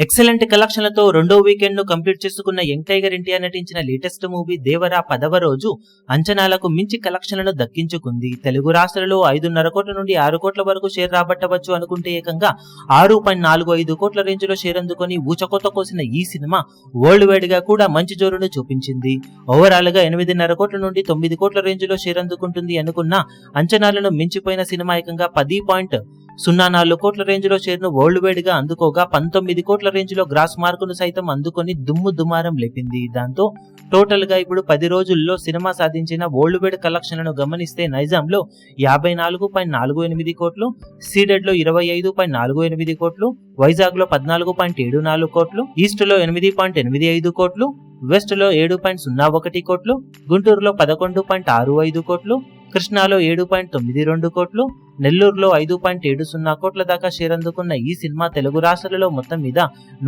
Excellent కలెక్షన్లతో రెండో weekend ను complete చేసుకున్న యంగ్ టైగర్ ఎన్టీఆర్ నటించిన లేటెస్ట్ మూవీ దేవరా 10వ రోజు అంచనాలకు మించి కలెక్షన్లను దక్కించుకుంది. తెలుగు రాష్ట్రాలలో 5.5 కోట్ల నుండి 6 కోట్ల వరకు షేర్ రాబట్టవచ్చు అనుకుంటే ఏకంగా 6.45 కోట్ల రేంజ్ లో షేర్ అందుకొని ఊచకోత కోసిన ఈ సినిమా వరల్డ్ వైడ్ గా కూడా మంచి జోరును చూపించింది. ఓవరాల్ గా 8.5 కోట్ల నుండి 9 కోట్ల రేంజ్ లో షేర్ అందుకుంటుంది అనుకున్న అంచనాలను మించిపోయిన సినిమా ఏకంగా 10.04 కోట్ల రేంజ్ లో షేర్ ను వరల్డ్ వైడ్ గా అందుకోగా 19 కోట్ల రేంజ్ లో గ్రాస్ మార్కును సైతం అందుకొని దుమారం లేపింది. దాంతో టోటల్ గా ఇప్పుడు 10 రోజుల్లో సినిమా సాధించిన వరల్డ్ వైడ్ కలెక్షన్లను గమనిస్తే నైజాం లో 54.48 కోట్లు, సీడెడ్ లో 25.48 కోట్లు, వైజాగ్ లో 14.74 కోట్లు, ఈస్ట్ లో 8.85 కోట్లు, వెస్ట్ లో 7.01 కోట్లు, గుంటూరులో 11.65 కోట్లు, కృష్ణాలో 7.92 కోట్లు, నెల్లూరులో 5.70 కోట్ల దాకా షేర్ అందుకున్న ఈ సినిమా తెలుగు రాష్ట్రాలలో మొత్తం మీద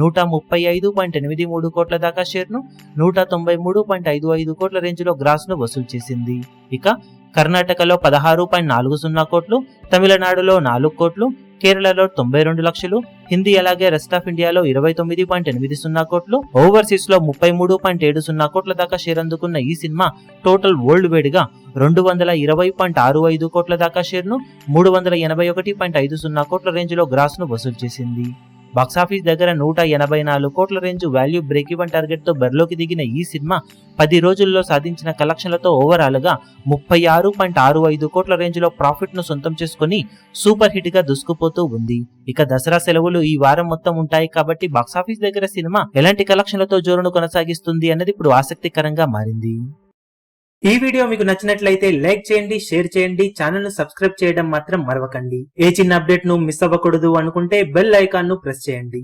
135.83 కోట్ల దాకా షేర్ ను 193.55 కోట్ల రేంజ్ లో గ్రాస్ ను వసూలు చేసింది. ఇక కర్ణాటకలో 16.40 కోట్లు, తమిళనాడులో 4 కోట్లు, కేరళలో 92 లక్షలు, హిందీ అలాగే రెస్ట్ ఆఫ్ ఇండియాలో 29.80 కోట్లు, ఓవర్సీస్ లో 33.70 కోట్ల దాకా షేర్ అందుకున్న ఈ సినిమా టోటల్ వరల్డ్ వైడ్ గా 220.65 కోట్ల దాకా షేర్ ను 381.50 కోట్ల రేంజ్ లో గ్రాస్ ను వసూలు చేసింది. బాక్సాఫీస్ దగ్గర 184 కోట్ల range value break even target తో బరిలోకి దిగిన ఈ సినిమా 10 రోజుల్లో సాధించిన కలెక్షన్లతో ఓవరాల్ గా 36.65 కోట్ల రేంజ్ లో ప్రాఫిట్ ను సొంతం చేసుకుని సూపర్ హిట్ గా దూసుకుపోతూ ఉంది. ఇక దసరా సెలవులు ఈ వారం మొత్తం ఉంటాయి కాబట్టి బాక్సాఫీస్ దగ్గర సినిమా ఎలాంటి కలెక్షన్లతో జోరును కొనసాగిస్తుంది అన్నది ఇప్పుడు ఆసక్తికరంగా మారింది. ఈ వీడియో మీకు నచ్చినట్లయితే లైక్ చేయండి, షేర్ చేయండి, ఛానల్ ను సబ్స్క్రైబ్ చేయడం మాత్రం మరవకండి. ఏ చిన్న అప్డేట్ ను మిస్ అవ్వకూడదు అనుకుంటే బెల్ ఐకాన్ ను ప్రెస్ చేయండి.